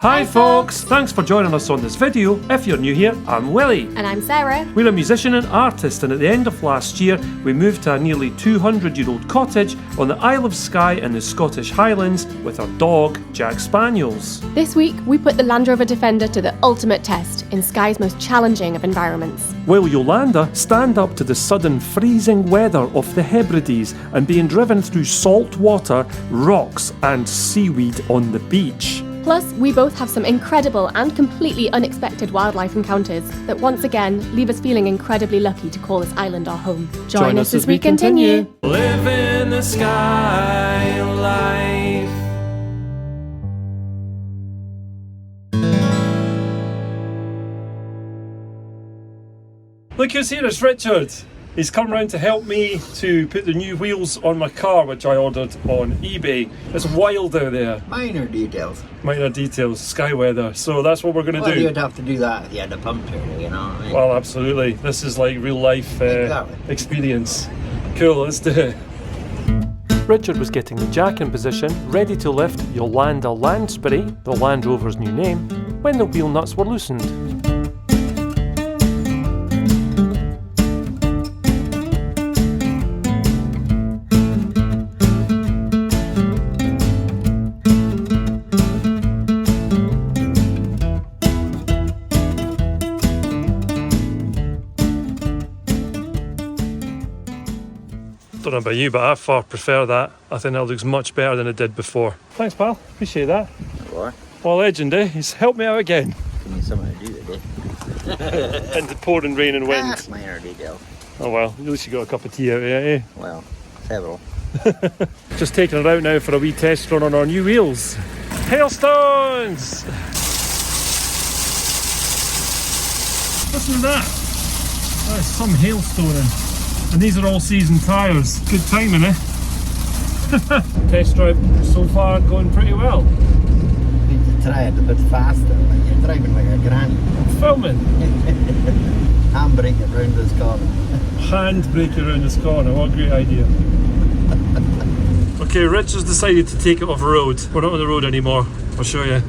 Hi folks, thanks for joining us on this video. If you're new here, I'm Willie. And I'm Sarah. We're a musician and artist, and at the end of last year we moved to a nearly 200-year-old cottage on the Isle of Skye in the Scottish Highlands with our dog, Jack Spaniels. This week we put the Landrover Defender to the ultimate test in Skye's most challenging of environments. Will Yolanda stand up to the sudden freezing weather of the Hebridean and being driven through salt water, rocks and seaweed on the beach? Plus, we both have some incredible and completely unexpected wildlife encounters that once again leave us feeling incredibly lucky to call this island our home. Join us as we continue. Living the Skye life. Look who's here, it's Richard. He's come round to help me to put the new wheels on my car, which I ordered on eBay. It's wild out there. Minor details. Minor details, sky weather. So that's what we're going to do. You'd have to do that if you had a puncture, you know what I mean? Well, absolutely. This is like real life experience. Cool, let's do it. Richard was getting the jack in position, ready to lift Yolanda Lansbury, the Land Rover's new name, when the wheel nuts were loosened. Don't know about you, but I far prefer that. I think that looks much better than it did before. Thanks, pal. Appreciate that. Or Well, legend, eh? He's helped me out again. give me something to do today. In the pouring rain and wind. Minor details. Oh well, at least you got a cup of tea out of it, eh? Well, several. Just taking it out now for a wee test run on our new wheels. Hailstones! Listen to that. That's some hailstoning. And these are all season tyres. Good timing, eh? Test drive so far going pretty well. Need to try it a bit faster, like you're driving like a granny. I'm filming. Handbrake it round this corner. Handbrake around this corner, what a great idea. Okay, Rich has decided to take it off the road. We're not on the road anymore. I'll show you.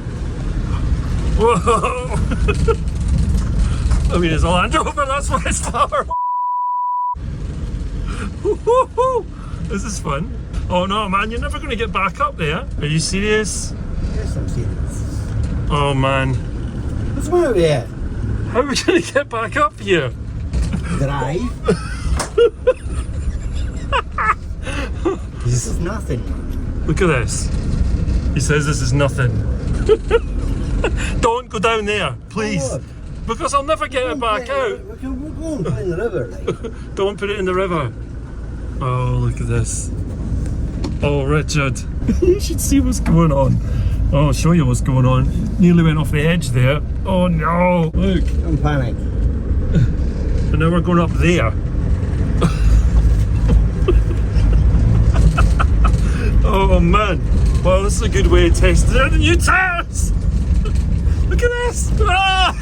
Whoa! I mean, it's a Land Rover, that's why it's power. This is fun. Oh no, man, you're never going to get back up there. Are you serious? Yes, I'm serious. Oh man. What's the matter with you? How are we going to get back up here? Drive? This is nothing. Look at this. He says this is nothing. Don't go down there, please. Oh, because I'll never get it back out. We're going to put it in the river. Like. Don't put it in the river. Oh, look at this. Oh, Richard. You should see what's going on. Oh, I'll show you what's going on. Nearly went off the edge there. Oh no. Look. Don't panic. And now we're going up there. Oh man. Well, this is a good way to test the new tires. Look at this. Ah!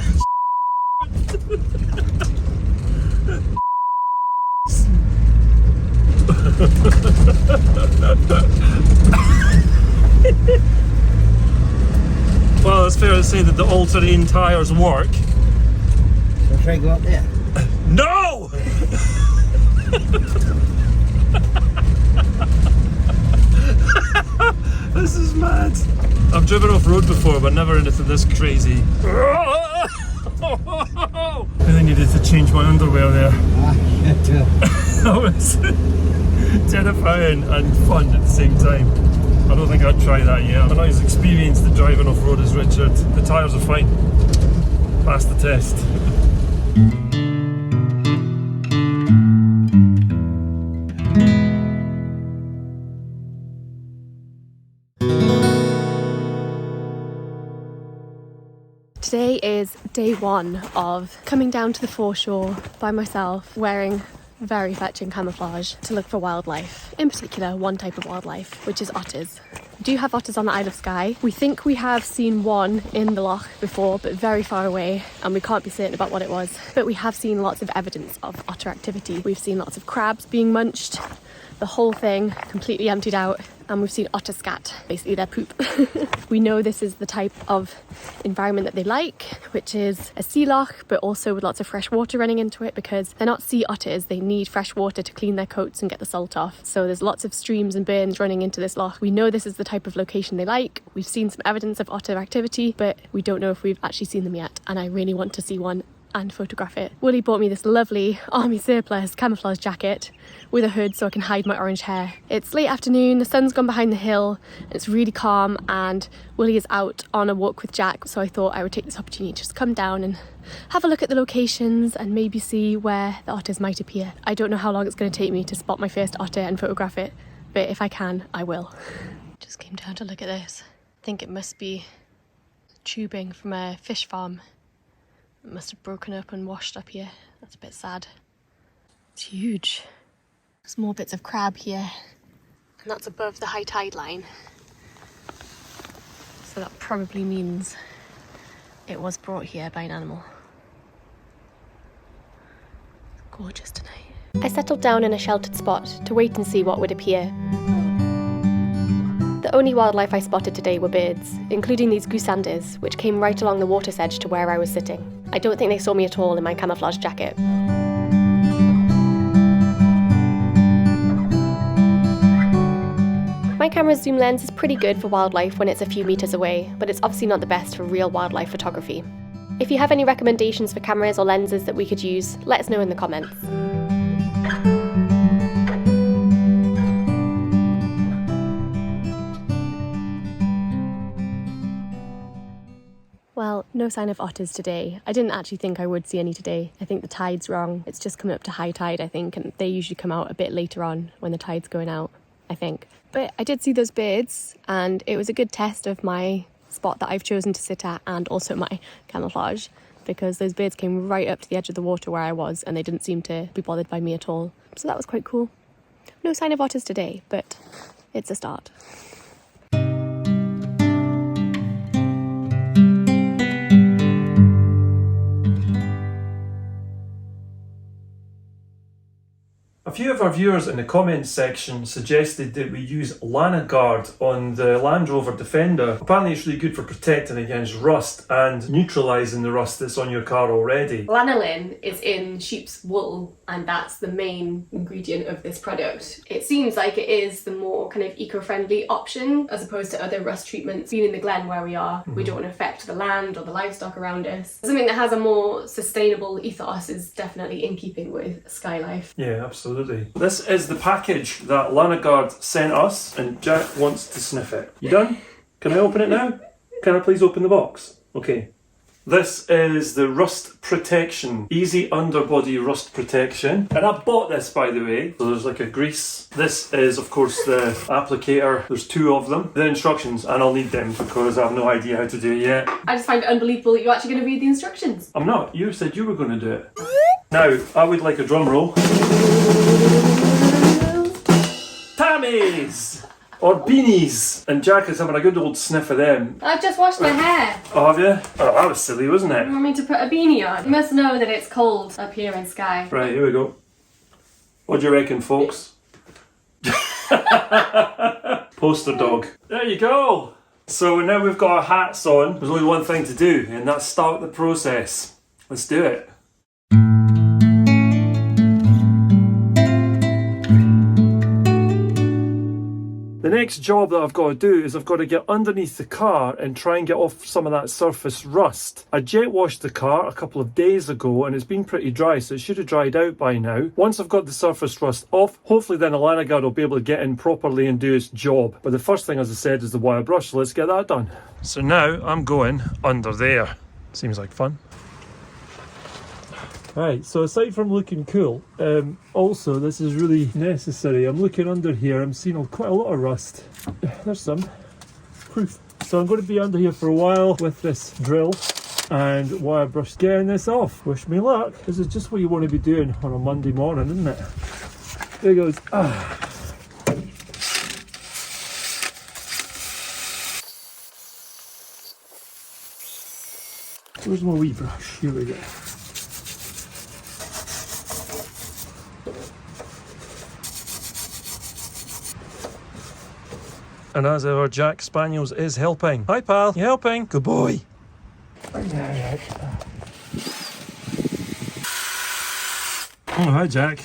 Well, it's fair to say that the all-terrain tyres work. We'll try to go up there. No! This is mad. I've driven off-road before, but never anything this crazy. I really needed to change my underwear there. That was terrifying and fun at the same time. I don't think I'd try that yet. I'm not as experienced at driving off-road as Richard. The tyres are fine. Pass the test. Today is day one of coming down to the foreshore by myself, wearing very fetching camouflage to look for wildlife. In particular, one type of wildlife, which is otters. We do have otters on the Isle of Skye. We think we have seen one in the loch before, but very far away, and we can't be certain about what it was. But we have seen lots of evidence of otter activity. We've seen lots of crabs being munched, the whole thing completely emptied out, and we've seen otter scat, basically their poop. We know this is the type of environment that they like, which is a sea loch, but also with lots of fresh water running into it, because they're not sea otters. They need fresh water to clean their coats and get the salt off. So there's lots of streams and burns running into this loch. We know this is the type of location they like. We've seen some evidence of otter activity, but we don't know if we've actually seen them yet. And I really want to see one and photograph it. Willie bought me this lovely army surplus camouflage jacket with a hood so I can hide my orange hair. It's late afternoon, the sun's gone behind the hill, it's really calm, and Willie is out on a walk with Jack, so I thought I would take this opportunity to just come down and have a look at the locations and maybe see where the otters might appear. I don't know how long it's going to take me to spot my first otter and photograph it, but if I can, I will. Just came down to look at this. I think it must be tubing from a fish farm. It must have broken up and washed up here. That's a bit sad. It's huge. There's more bits of crab here, and that's above the high tide line. So that probably means it was brought here by an animal. It's gorgeous tonight. I settled down in a sheltered spot to wait and see what would appear. The only wildlife I spotted today were birds, including these goosanders, which came right along the water's edge to where I was sitting. I don't think they saw me at all in my camouflage jacket. My camera's zoom lens is pretty good for wildlife when it's a few meters away, but it's obviously not the best for real wildlife photography. If you have any recommendations for cameras or lenses that we could use, let us know in the comments. Well, no sign of otters today. I didn't actually think I would see any today. I think the tide's wrong. It's just coming up to high tide, I think, and they usually come out a bit later on when the tide's going out, I think. But I did see those birds, and it was a good test of my spot that I've chosen to sit at, and also my camouflage, because those birds came right up to the edge of the water where I was, and they didn't seem to be bothered by me at all. So that was quite cool. No sign of otters today, but it's a start. A few of our viewers in the comments section suggested that we use Lanoguard on the Landrover Defender. Apparently it's really good for protecting against rust and neutralising the rust that's on your car already. Lanolin is in sheep's wool, and that's the main ingredient of this product. It seems like it is the more kind of eco-friendly option as opposed to other rust treatments. Being in the glen where we are, we don't want to affect the land or the livestock around us. Something that has a more sustainable ethos is definitely in keeping with Skye life. Yeah, absolutely. This is the package that Lanoguard sent us, and Jack wants to sniff it. You done? Can I open it now? Can I please open the box? Okay. This is the rust protection, easy underbody rust protection. And I bought this, by the way. So there's like a grease. This is, of course, the applicator. There's two of them. The instructions, and I'll need them because I have no idea how to do it yet. I just find it unbelievable that you're actually going to read the instructions. I'm not. You said you were going to do it. Now, I would like a drum roll. Tammies! Or beanies! And Jack is having a good old sniff of them. I've just washed my hair. Oh, have you? Oh, that was silly, wasn't it? You want me to put a beanie on? You must know that it's cold up here in Skye. Right, here we go. What do you reckon, folks? Poster dog. There you go! So now we've got our hats on. There's only one thing to do, and that's start the process. Let's do it. The next job that I've got to do is I've got to get underneath the car and try and get off some of that surface rust. I jet washed the car a couple of days ago and it's been pretty dry, so it should have dried out by now. Once I've got the surface rust off, hopefully then the Lanoguard will be able to get in properly and do its job. But the first thing, as I said, is the wire brush, so let's get that done. So now I'm going under there. Seems like fun. Right, so aside from looking cool, also this is really necessary. I'm looking under here, I'm seeing quite a lot of rust. There's some proof. So I'm going to be under here for a while with this drill and wire brush, getting this off. Wish me luck. This is just what you want to be doing on a Monday morning, isn't it? There it goes. Where's my wee brush? Here we go. And as ever, Jack Spaniels is helping. Hi pal, you helping? Good boy. Oh, hi Jack.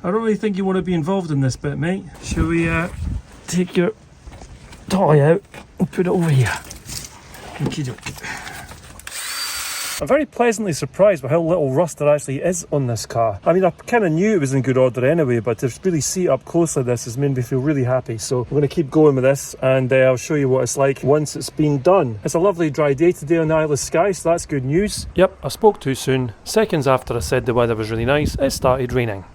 I don't really think you want to be involved in this bit, mate. Shall we take your toy out and put it over here? Okey-doke. I'm very pleasantly surprised by how little rust there actually is on this car. I mean, I kind of knew it was in good order anyway, but to really see it up close like this has made me feel really happy. So we're going to keep going with this, and I'll show you what it's like once it's been done. It's a lovely dry day today on the Isle of Skye, so that's good news. Yep, I spoke too soon. Seconds after I said the weather was really nice, it started raining.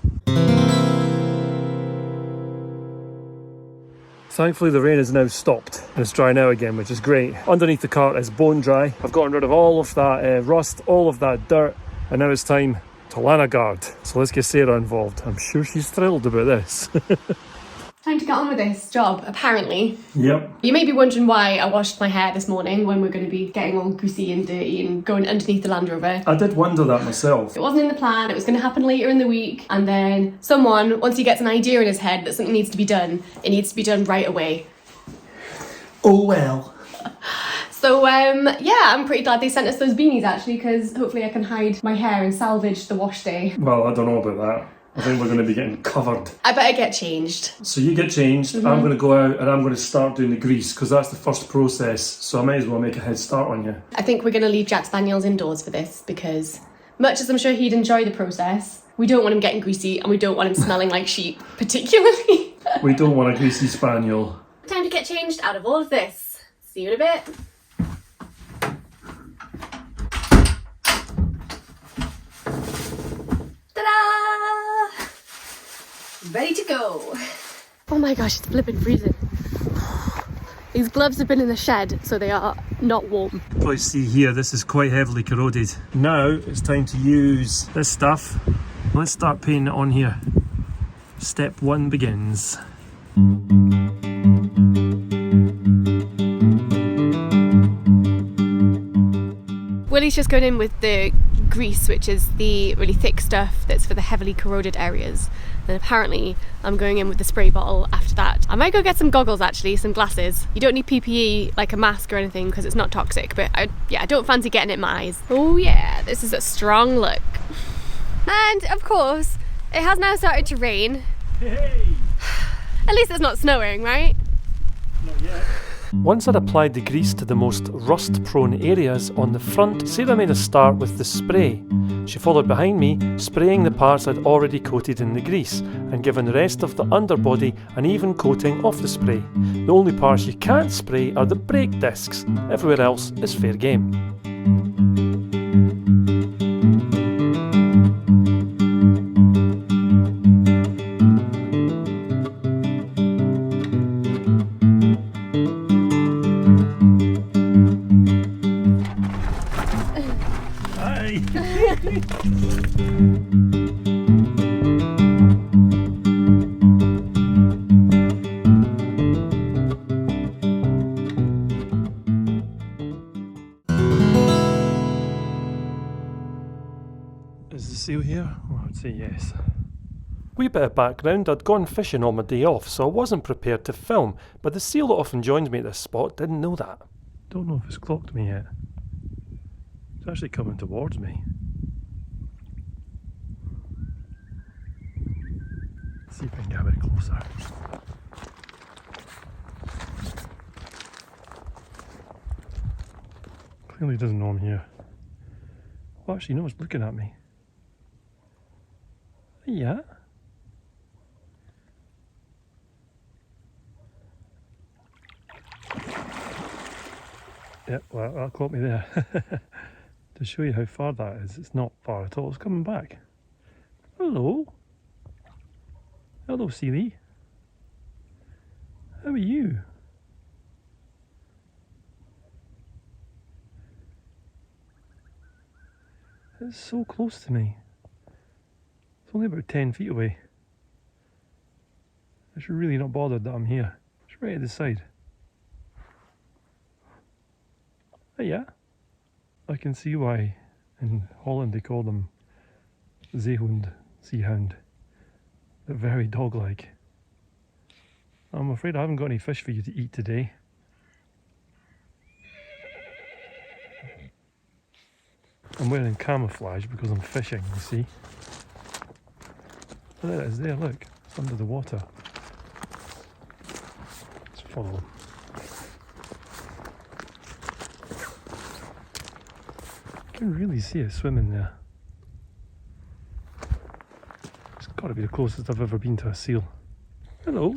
Thankfully the rain has now stopped and it's drying out again, which is great. Underneath the cart is bone dry. I've gotten rid of all of that rust, all of that dirt, and now it's time to Lanoguard. So let's get Sarah involved. I'm sure she's thrilled about this. Time to get on with this job, apparently. Yep. You may be wondering why I washed my hair this morning when we're going to be getting all greasy and dirty and going underneath the Land Rover. I did wonder that myself. It wasn't in the plan, it was going to happen later in the week, and then someone, once he gets an idea in his head that something needs to be done, it needs to be done right away. Oh well. So yeah, I'm pretty glad they sent us those beanies actually, because hopefully I can hide my hair and salvage the wash day. Well, I don't know about that. I think we're going to be getting covered. I better get changed. So you get changed, I'm going to go out and I'm going to start doing the grease, because that's the first process, so I might as well make a head start on you. I think we're going to leave Jack Spaniels indoors for this, because much as I'm sure he'd enjoy the process, we don't want him getting greasy and we don't want him smelling like sheep, particularly. We don't want a greasy spaniel. Time to get changed out of all of this. See you in a bit. Ta-da! Ready to go. Oh my gosh, it's flipping freezing. These gloves have been in the shed, so they are not warm. You can probably see here, this is quite heavily corroded. Now it's time to use this stuff. Let's start painting it on here. Step 1 begins. Willie's just going in with the grease, which is the really thick stuff that's for the heavily corroded areas. And apparently I'm going in with the spray bottle after that. I might go get some goggles actually, some glasses. You don't need PPE like a mask or anything because it's not toxic, but I don't fancy getting it in my eyes. Oh yeah, this is a strong look. And of course, it has now started to rain. Hey! At least it's not snowing, right? Not yet. Once I'd applied the grease to the most rust-prone areas on the front, Sarah made a start with the spray. She followed behind me, spraying the parts I'd already coated in the grease, and given the rest of the underbody an even coating of the spray. The only parts you can't spray are the brake discs. Everywhere else is fair game. Is the seal here? Oh, I would say yes. Wee bit of background, I'd gone fishing on my day off, so I wasn't prepared to film, but the seal that often joins me at this spot didn't know that. Don't know if it's clocked me yet. It's actually coming towards me. Let's see if I can get a bit closer. Clearly doesn't know I'm here. Oh, actually, no, it's looking at me. Yeah. Yep, well, that caught me there. To show you how far that is, it's not far at all. It's coming back. Hello. Hello, Sealy. How are you? It's so close to me. It's only about 10 feet away. It's really not bothered that I'm here. It's right at the side. Oh yeah. I can see why in Holland they call them zeehond, sea hound. They're very dog-like. I'm afraid I haven't got any fish for you to eat today. I'm wearing camouflage because I'm fishing, you see. Oh, there it is there, look. It's under the water. Let's follow him. You can really see it swimming there. It's got to be the closest I've ever been to a seal. Hello.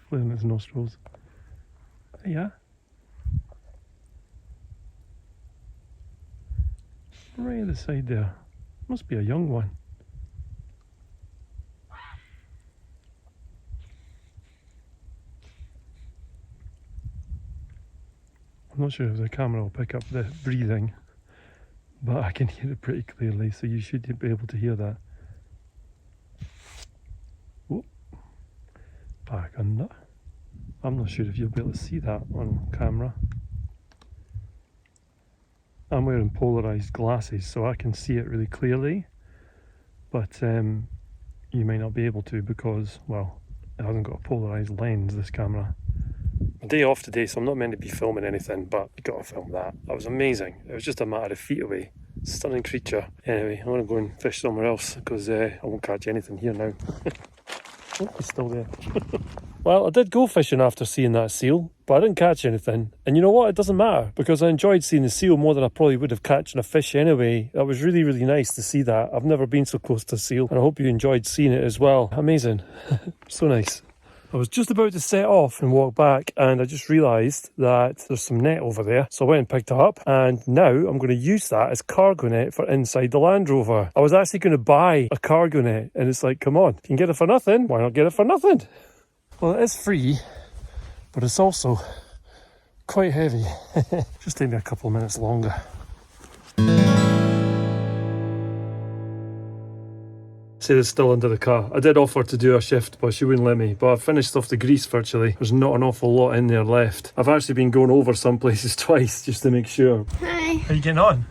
Flailing its nostrils. Yeah. Right at the side there. Must be a young one. I'm not sure if the camera will pick up the breathing, but I can hear it pretty clearly, so you should be able to hear that. Whoop. Back under. I'm not sure if you'll be able to see that on camera. I'm wearing polarised glasses, so I can see it really clearly, but you may not be able to because, well, it hasn't got a polarised lens, this camera. A day off today, so I'm not meant to be filming anything, but you got to film that. That was amazing. It was just a matter of feet away. Stunning creature. Anyway, I want to go and fish somewhere else because I won't catch anything here now. Oh, he's still there. Well, I did go fishing after seeing that seal, but I didn't catch anything. And you know what? It doesn't matter because I enjoyed seeing the seal more than I probably would have catching a fish anyway. That was really, really nice to see that. I've never been so close to a seal, and I hope you enjoyed seeing it as well. Amazing. So nice. I was just about to set off and walk back, and I just realised that there's some net over there. So I went and picked it up, and now I'm going to use that as cargo net for inside the Land Rover. I was actually going to buy a cargo net, and it's like, come on, you can get it for nothing. Why not get it for nothing? Well, it is free, but it's also quite heavy. Just take me a couple of minutes longer. See, it's still under the car. I did offer to do a shift, but she wouldn't let me. But I've finished off the grease virtually. There's not an awful lot in there left. I've actually been going over some places twice just to make sure. Hi. How you getting on?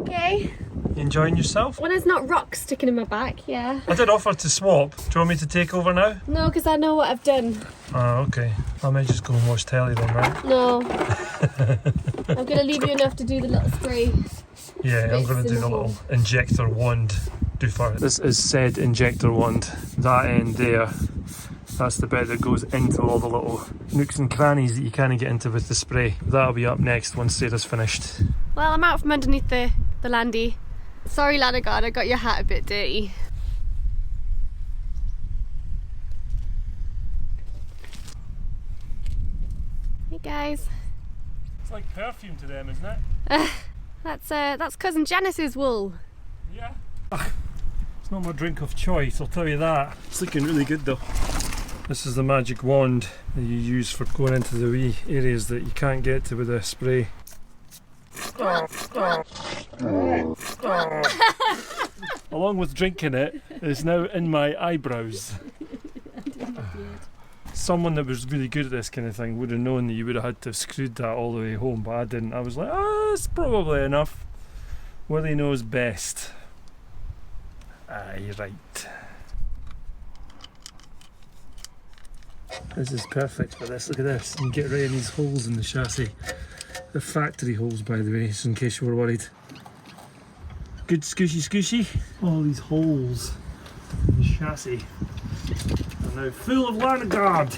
Okay. You enjoying yourself? When there's not rocks sticking in my back, yeah. I did offer to swap. Do you want me to take over now? No, because I know what I've done. Oh, okay. I may just go and watch telly then, right? No. I'm going to leave you enough to do the little spray. Yeah, I'm going to do the little injector wand do for it. This is said injector wand. That end there, that's the bit that goes into all the little nooks and crannies that you can't get into with the spray. That'll be up next once Sarah's finished. Well, I'm out from underneath the landy. Sorry, Lanoguard, I got your hat a bit dirty. Hey guys. It's like perfume to them, isn't it? That's cousin Janice's wool. Yeah. It's not my drink of choice, I'll tell you that. It's looking really good though. This is the magic wand that you use for going into the wee areas that you can't get to with a spray. Along with drinking it, it's now in my eyebrows. Someone that was really good at this kind of thing would have known that you would have had to have screwed that all the way home, but I didn't. I was like, it's probably enough. Willie knows best. Aye, right. This is perfect for this. Look at this. You can get rid of these holes in the chassis. They're factory holes, by the way, just in case you were worried. Good scooshy scooshy. All these holes in the chassis are now full of Lanoguard.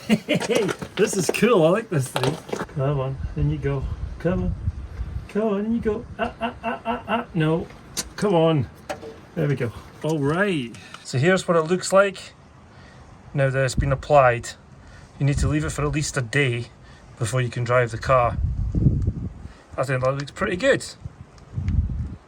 This is cool. I like this thing. Come on, in you go. Come on. Come on, in you go. No. Come on. There we go. All right. So here's what it looks like now that it's been applied. You need to leave it for at least a day before you can drive the car. I think that looks pretty good.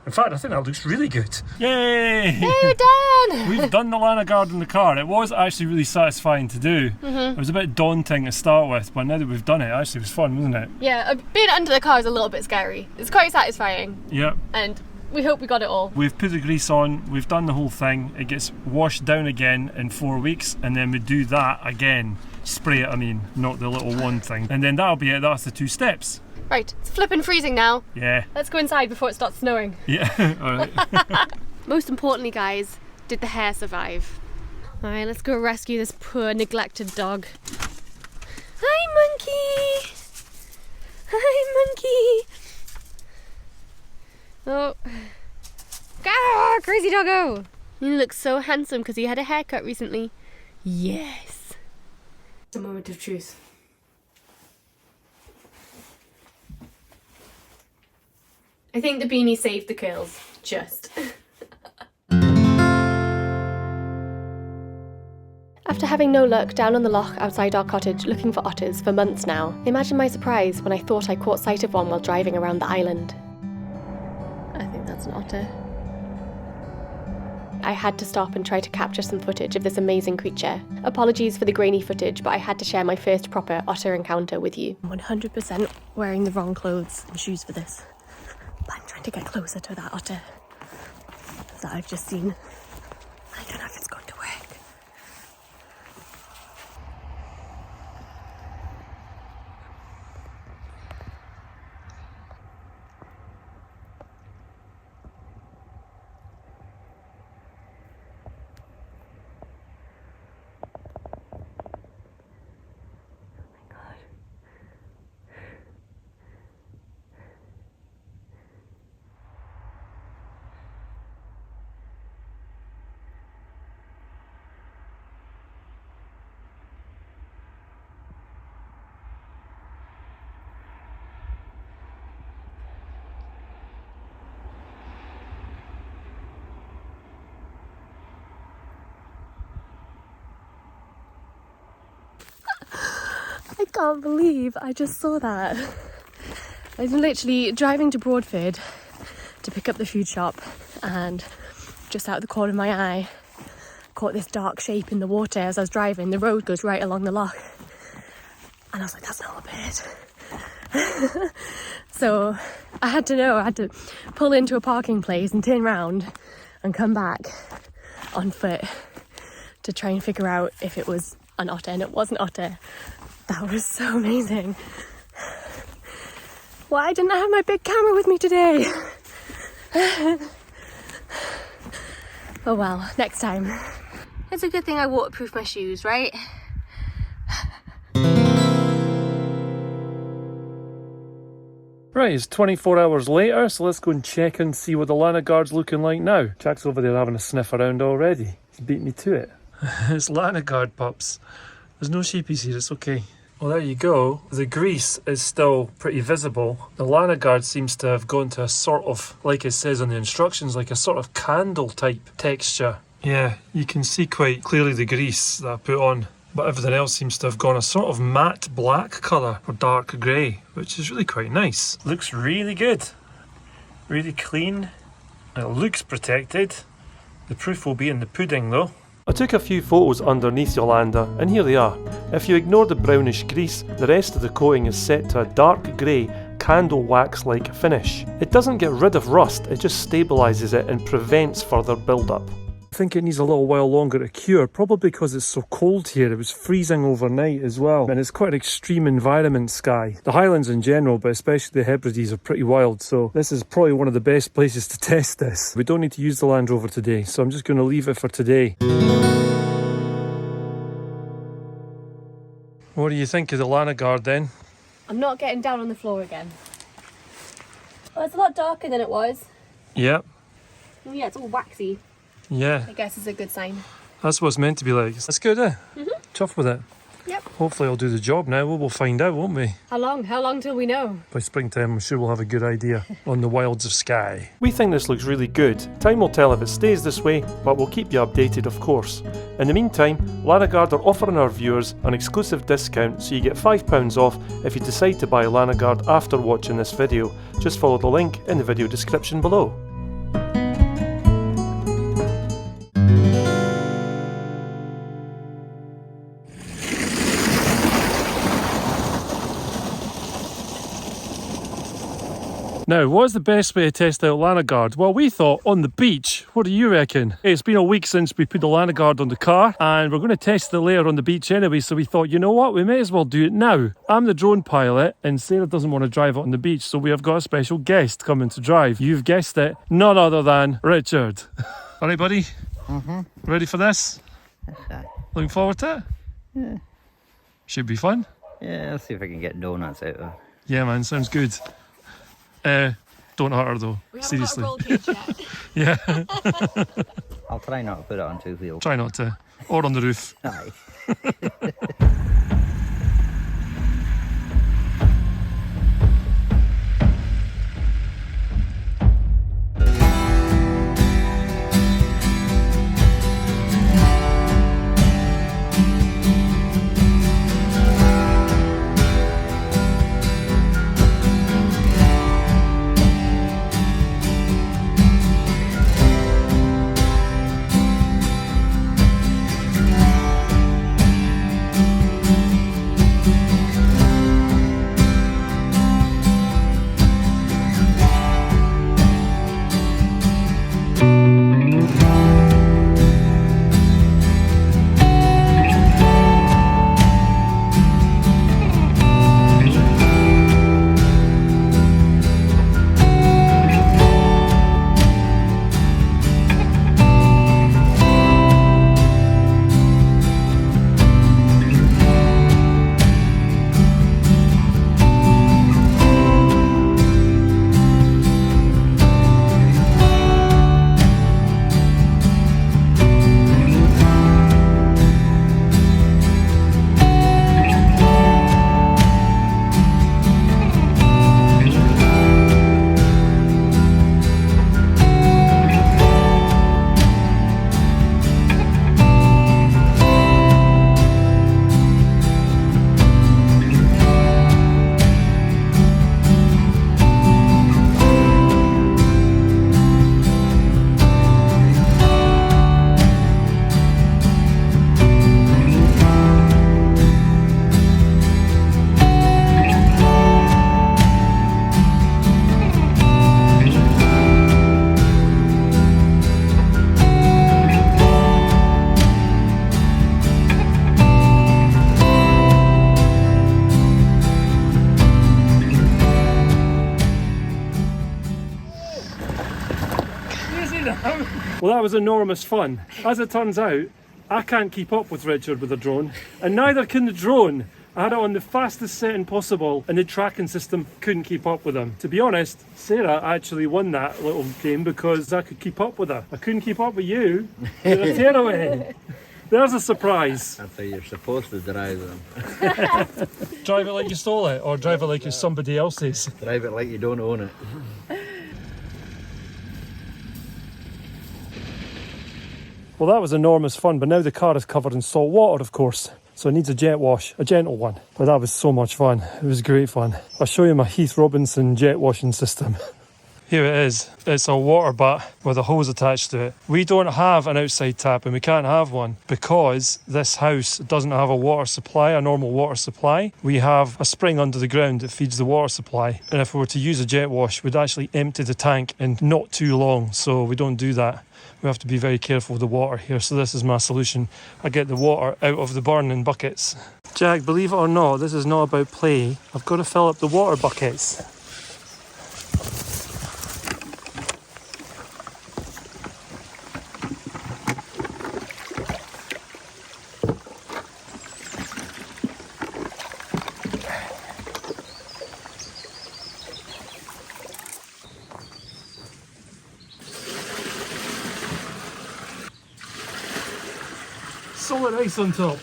In fact, I think that looks really good. Yay! Hey, we're done! We've done the Lanoguard in the car. It was actually really satisfying to do. It was a bit daunting to start with, but now that we've done it, actually it was fun, wasn't it? Yeah, being under the car is a little bit scary. It's quite satisfying. Yep. And we hope we got it all. We've put the grease on, we've done the whole thing. It gets washed down again in 4 weeks, and then we do that again. Spray it, I mean, not the little one thing. And then that'll be it, that's the 2 steps. Right, it's flipping freezing now. Yeah. Let's go inside before it starts snowing. Yeah, alright. Most importantly, guys, did the hare survive? Alright, let's go rescue this poor neglected dog. Hi, monkey! Hi, monkey! Oh. Ah, crazy doggo! You look so handsome because he had a haircut recently. Yes. It's a moment of truth. I think the beanie saved the curls. Just. After having no luck down on the loch outside our cottage looking for otters for months now, imagine my surprise when I thought I caught sight of one while driving around the island. I think that's an otter. I had to stop and try to capture some footage of this amazing creature. Apologies for the grainy footage, but I had to share my first proper otter encounter with you. I'm 100% wearing the wrong clothes and shoes for this. But I'm trying to get closer to that otter that I've just seen. I don't know if it's going to work. I can't believe I just saw that. I was literally driving to Broadford to pick up the food shop, and just out of the corner of my eye caught this dark shape in the water as I was driving. The road goes right along the loch, and I was like, that's not a bird. So I had to pull into a parking place and turn around and come back on foot to try and figure out if it was an otter, and it was an otter. That was so amazing. Why didn't I have my big camera with me today? Oh well, next time. It's a good thing I waterproof my shoes, right? Right, it's 24 hours later, so let's go and check and see what the Lanoguard's looking like now. Jack's over there having a sniff around already. He's beat me to it. It's Lanoguard, pups. There's no sheepies here, it's okay. Well, there you go. The grease is still pretty visible. The Lanoguard seems to have gone to a sort of, like it says on the instructions, like a sort of candle type texture. Yeah, you can see quite clearly the grease that I put on, but everything else seems to have gone a sort of matte black colour or dark grey, which is really quite nice. Looks really good. Really clean. It looks protected. The proof will be in the pudding though. I took a few photos underneath Yolanda, and here they are. If you ignore the brownish grease, the rest of the coating is set to a dark grey, candle wax-like finish. It doesn't get rid of rust, it just stabilises it and prevents further build-up. I think it needs a little while longer to cure, probably because it's so cold here. It was freezing overnight as well, and it's quite an extreme environment, Skye. The Highlands in general, but especially the Hebridean, are pretty wild, so this is probably one of the best places to test this. We don't need to use the Landrover today, so I'm just going to leave it for today. What do you think of the Lanoguard then? I'm not getting down on the floor again. Well, it's a lot darker than it was. Yep. Oh yeah, it's all waxy. Yeah. I guess it's a good sign. That's what it's meant to be like. That's good, eh? Chuffed with it. Yep. Hopefully it'll do the job now. We'll find out, won't we? How long? How long till we know? By springtime, I'm sure we'll have a good idea on the wilds of Skye. We think this looks really good. Time will tell if it stays this way, but we'll keep you updated, of course. In the meantime, Lanoguard are offering our viewers an exclusive discount, so you get £5 off if you decide to buy Lanoguard after watching this video. Just follow the link in the video description below. Now, what's the best way to test out Lanoguard? Well, we thought on the beach. What do you reckon? It's been a week since we put the Lanoguard on the car, and we're going to test the layer on the beach anyway, so we thought, you know what, we may as well do it now. I'm the drone pilot, and Sarah doesn't want to drive it on the beach, so we have got a special guest coming to drive. You've guessed it, none other than Richard. All right, buddy? Ready for this? Looking forward to it? Yeah. Should be fun. Yeah, let's see if I can get donuts out of her. Yeah, man, sounds good. Don't hurt her though. We haven't Seriously. got a roll cage yet. Yeah. I'll try not to put it on two wheels. Try not to. Or on the roof. Aye. Well, that was enormous fun. As it turns out, I can't keep up with Richard with a drone, and neither can the drone. I had it on the fastest setting possible, and the tracking system couldn't keep up with him. To be honest, Sarah actually won that little game because I could keep up with her. I couldn't keep up with you. You're a tearaway. There's a surprise. That's how you're supposed to drive them. Drive it like you stole it, or drive it like it's somebody else's. Drive it like you don't own it. Well, that was enormous fun, but now the car is covered in salt water, of course. So it needs a jet wash, a gentle one. But that was so much fun. It was great fun. I'll show you my Heath Robinson jet washing system. Here it is. It's a water butt with a hose attached to it. We don't have an outside tap, and we can't have one because this house doesn't have a water supply, a normal water supply. We have a spring under the ground that feeds the water supply. And if we were to use a jet wash, we'd actually empty the tank in not too long. So we don't do that. We have to be very careful with the water here. So this is my solution. I get the water out of the burn in buckets. Jack, believe it or not, this is not about play. I've got to fill up the water buckets. Solid ice on top.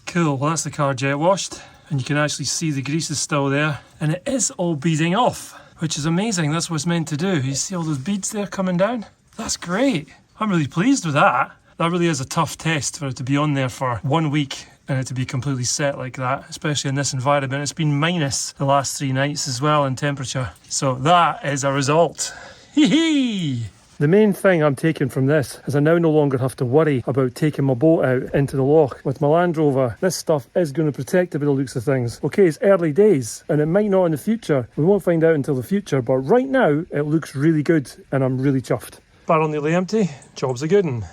Cool, well that's the car jet washed, and you can actually see the grease is still there, and it is all beading off, which is amazing. That's what it's meant to do. You see all those beads there coming down? That's great. I'm really pleased with that. That really is a tough test for it to be on there for 1 week And to be completely set like that, especially in this environment. It's been minus the last 3 nights as well in temperature. So that is a result. Hee hee! The main thing I'm taking from this is I now no longer have to worry about taking my boat out into the loch. With my Land Rover, this stuff is going to protect it by the looks of things. Okay, it's early days and it might not in the future. We won't find out until the future, but right now it looks really good and I'm really chuffed. Barrel nearly empty, job's a good one.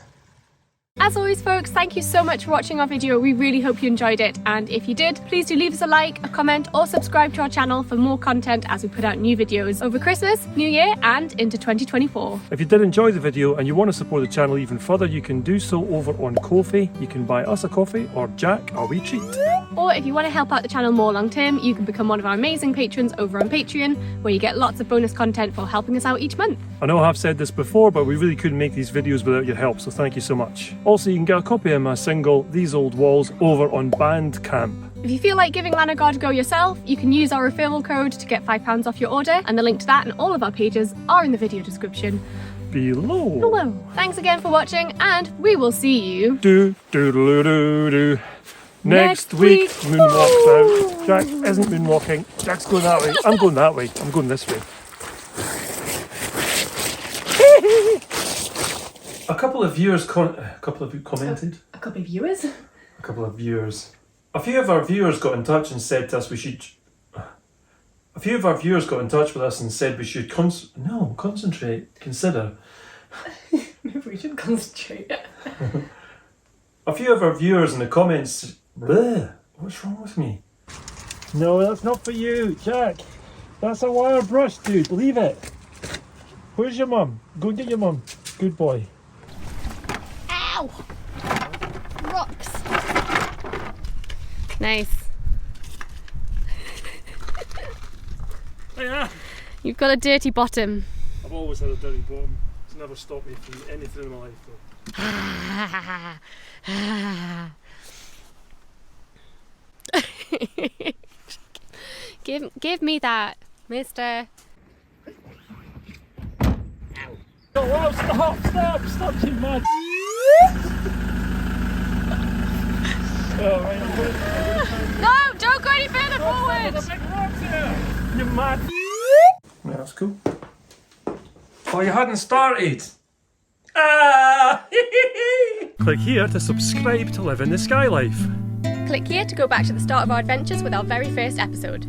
As always folks, thank you so much for watching our video. We really hope you enjoyed it, and if you did, please do leave us a like, a comment or subscribe to our channel for more content as we put out new videos over Christmas, New Year and into 2024. If you did enjoy the video and you want to support the channel even further, you can do so over on Ko-fi. You can buy us a coffee or Jack a wee treat. Or if you want to help out the channel more long term, you can become one of our amazing patrons over on Patreon, where you get lots of bonus content for helping us out each month. I know I've said this before, but we really couldn't make these videos without your help, so thank you so much. Also, you can get a copy of my single, These Old Walls, over on Bandcamp. If you feel like giving Lanoguard a go yourself, you can use our referral code to get £5 off your order, and the link to that and all of our pages are in the video description below. Thanks again for watching, and we will see you next week. Moonwalk now. Jack isn't moonwalking. Jack's going that way. I'm going that way. I'm going this way. A couple of viewers commented. A couple of viewers? A couple of viewers. A few of our viewers got in touch and said to us we should. A few of our viewers got in touch with us and said we should consider. Maybe we should concentrate. A few of our viewers in the comments. Bleh, what's wrong with me? No, that's not for you, Jack. That's a wire brush, dude. Leave it. Where's your mum? Go and get your mum. Good boy. Ow! Rocks. Nice. Yeah. You've got a dirty bottom. I've always had a dirty bottom. It's never stopped me from anything in my life though. Give me that, mister. Oh, wow, stop, you mad. Oh, right, I'm going No, don't go any further forward. There's a big rocks here. You mad. Yeah, that's cool. Oh, you hadn't started. Ah! Click here to subscribe to live in the Skye life. Click here to go back to the start of our adventures with our very first episode.